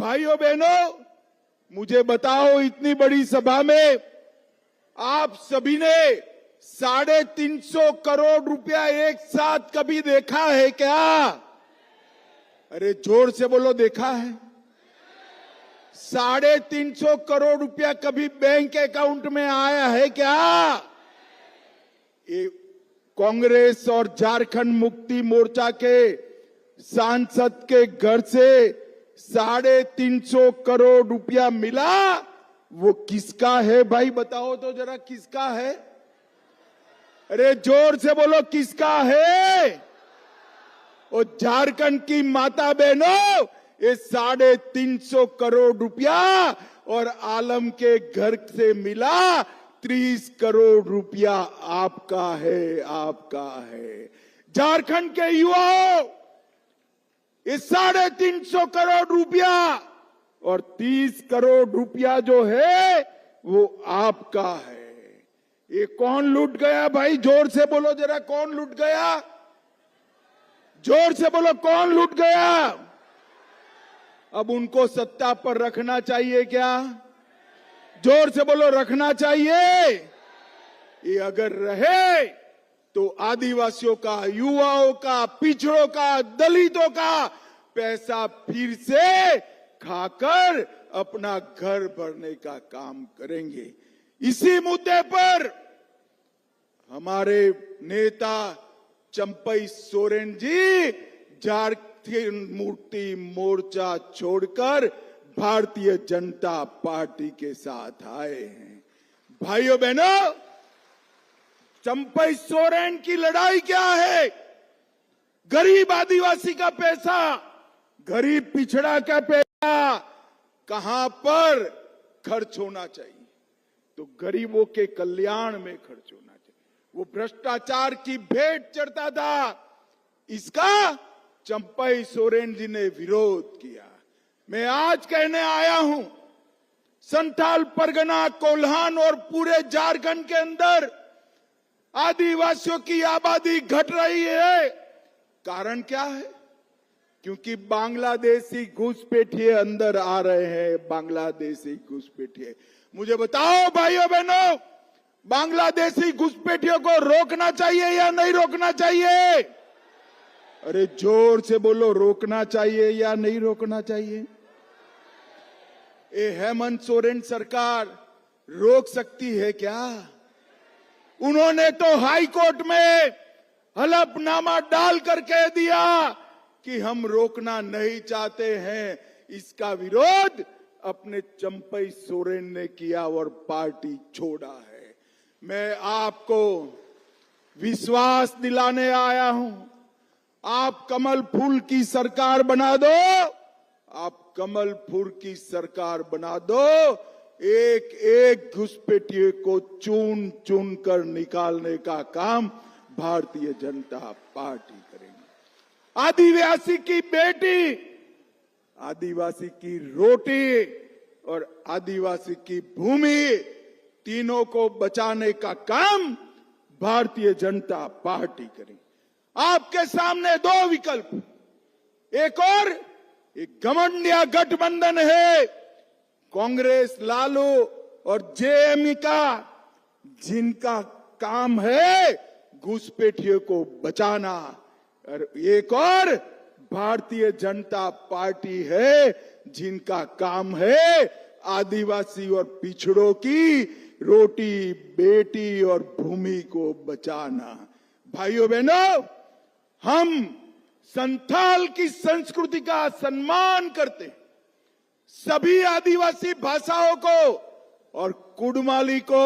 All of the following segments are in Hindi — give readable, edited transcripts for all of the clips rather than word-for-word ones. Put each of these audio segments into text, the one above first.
भाइयों बहनों, मुझे बताओ, इतनी बड़ी सभा में आप सभी ने 350 करोड़ रुपया एक साथ कभी देखा है क्या? अरे जोर से बोलो, देखा है? 350 करोड़ रुपया कभी बैंक अकाउंट में आया है क्या? ये कांग्रेस और झारखंड मुक्ति मोर्चा के सांसद के घर से 350 करोड़ रुपया मिला। वो किसका है भाई, बताओ तो जरा, किसका है? अरे जोर से बोलो, किसका है? और झारखंड की माता बहनों, ये 350 करोड़ रुपया और आलम के घर से मिला 30 करोड़ रुपया आपका है, आपका है। झारखंड के युवाओं, ये 350 करोड़ रुपया और 30 करोड़ रुपया जो है वो आपका है। ये कौन लूट गया भाई? जोर से बोलो जरा, कौन लूट गया? जोर से बोलो, कौन लूट गया? अब उनको सत्ता पर रखना चाहिए क्या? जोर से बोलो, रखना चाहिए। ये अगर रहे तो आदिवासियों का, युवाओं का, पिछड़ों का, दलितों का पैसा फिर से खाकर अपना घर भरने का काम करेंगे। इसी मुद्दे पर हमारे नेता चंपई सोरेन जी झारखंड मुक्ति मोर्चा छोड़कर भारतीय जनता पार्टी के साथ आए हैं। भाइयों बहनों, चंपई सोरेन की लड़ाई क्या है? गरीब आदिवासी का पैसा, गरीब पिछड़ा का पैसा कहां पर खर्च होना चाहिए? तो गरीबों के कल्याण में खर्च होना चाहिए। वो भ्रष्टाचार की भेंट चढ़ता था, इसका चंपई सोरेन जी ने विरोध किया। मैं आज कहने आया हूं, संथाल परगना, कोल्हान और पूरे झारखंड के अंदर आदिवासियों की आबादी घट रही है। कारण क्या है? क्योंकि बांग्लादेशी घुसपैठिए अंदर आ रहे हैं, बांग्लादेशी घुसपैठिए। मुझे बताओ भाइयों बहनों, बांग्लादेशी घुसपैठियों को रोकना चाहिए या नहीं रोकना चाहिए? अरे जोर से बोलो, रोकना चाहिए या नहीं रोकना चाहिए? ये हेमंत सोरेन सरकार रोक सकती है क्या? उन्होंने तो हाई कोर्ट में हलफनामा डाल कर कह दिया कि हम रोकना नहीं चाहते हैं। इसका विरोध अपने चंपई सोरेन ने किया और पार्टी छोड़ा है। मैं आपको विश्वास दिलाने आया हूं, आप कमल फूल की सरकार बना दो, आप कमल फूल की सरकार बना दो। एक एक घुसपैठिए को चुन चुन कर निकालने का काम भारतीय जनता पार्टी करेगी। आदिवासी की बेटी, आदिवासी की रोटी और आदिवासी की भूमि, तीनों को बचाने का काम भारतीय जनता पार्टी करेगी। आपके सामने दो विकल्प, एक और एक घमंडिया गठबंधन है, कांग्रेस, लालू और जेएमई का, जिनका काम है घुसपैठियों को बचाना। और एक और भारतीय जनता पार्टी है, जिनका काम है आदिवासी और पिछड़ों की रोटी, बेटी और भूमि को बचाना। भाइयों बहनों, हम संथाल की संस्कृति का सम्मान करते हैं। सभी आदिवासी भाषाओं को और कुडमाली को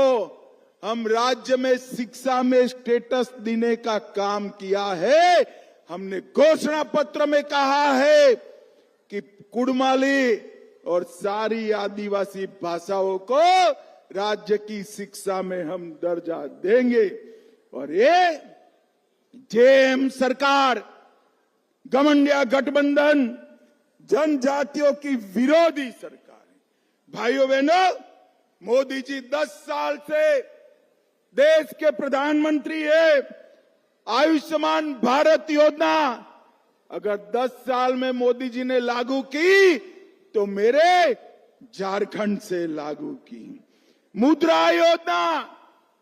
हम राज्य में शिक्षा में स्टेटस देने का काम किया है। हमने घोषणा पत्र में कहा है कि कुडमाली और सारी आदिवासी भाषाओं को राज्य की शिक्षा में हम दर्जा देंगे। और ये जेएम सरकार, घमंडिया गठबंधन जनजातियों की विरोधी सरकार है। भाइयों बहनों, मोदी जी 10 साल से देश के प्रधानमंत्री है। आयुष्मान भारत योजना अगर 10 साल में मोदी जी ने लागू की तो मेरे झारखंड से लागू की। मुद्रा योजना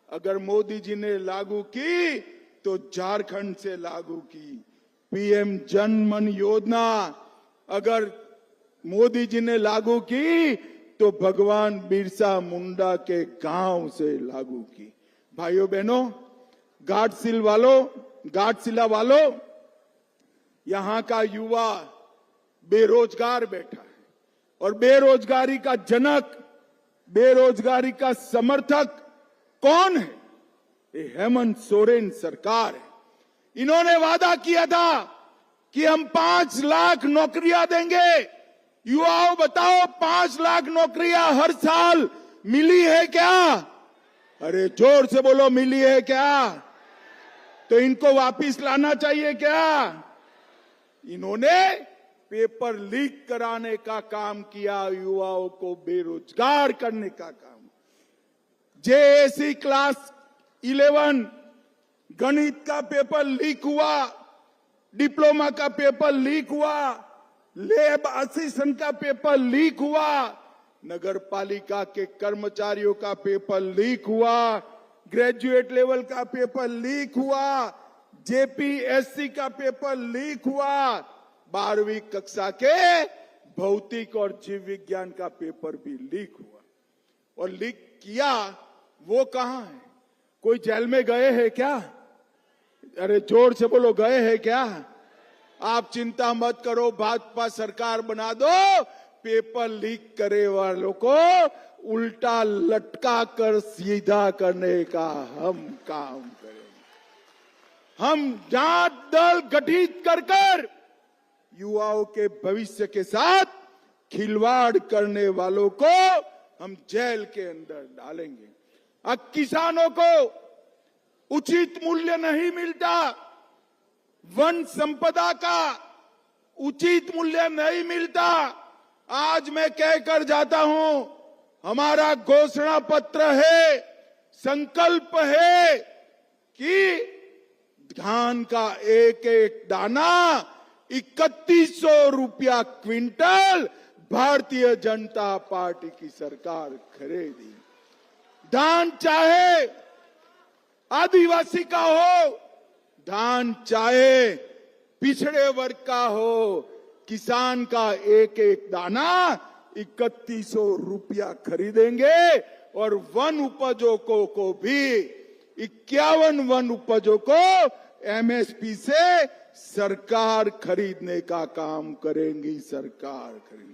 अगर मोदी जी ने लागू की तो झारखंड से लागू की। पीएम जन मन योजना अगर मोदी जी ने लागू की तो भगवान बिरसा मुंडा के गांव से लागू की। भाइयों बहनों, घाटशिला वालों, यहां का युवा बेरोजगार बैठा है और बेरोजगारी का जनक, बेरोजगारी का समर्थक कौन है? ये हेमंत सोरेन सरकार है। इन्होंने वादा किया था कि हम 5 लाख नौकरियां देंगे। युवाओं बताओ, 5 लाख नौकरियां हर साल मिली है क्या? अरे जोर से बोलो, मिली है क्या? तो इनको वापिस लाना चाहिए क्या? इन्होंने पेपर लीक कराने का काम किया, युवाओं को बेरोजगार करने का काम। जेएससी क्लास 11 गणित का पेपर लीक हुआ, डिप्लोमा का पेपर लीक हुआ, लैब असिस्टेंट का पेपर लीक हुआ, नगर पालिका के कर्मचारियों का पेपर लीक हुआ, ग्रेजुएट लेवल का पेपर लीक हुआ, जेपीएससी का पेपर लीक हुआ, 12वीं कक्षा के भौतिक और जीव विज्ञान का पेपर भी लीक हुआ। और लीक किया वो कहां है? कोई जेल में गए हैं क्या? अरे जोर से बोलो, गए हैं क्या? आप चिंता मत करो, भाजपा सरकार बना दो, पेपर लीक करे वालों को उल्टा लटका कर सीधा करने का हम काम करेंगे। हम जांच दल गठित कर युवाओं के भविष्य के साथ खिलवाड़ करने वालों को हम जेल के अंदर डालेंगे। अब किसानों को उचित मूल्य नहीं मिलता, वन संपदा का उचित मूल्य नहीं मिलता। आज मैं कहकर जाता हूं, हमारा घोषणा पत्र है, संकल्प है कि धान का एक एक दाना 3100 रुपया क्विंटल भारतीय जनता पार्टी की सरकार खरीदी। धान चाहे आदिवासी का हो, धान चाहे पिछड़े वर्ग का हो, किसान का एक एक दाना 3100 रुपया खरीदेंगे और वन उपजों को भी 51 वन उपजों को एमएसपी से सरकार खरीदने का काम करेंगी। सरकार खरीद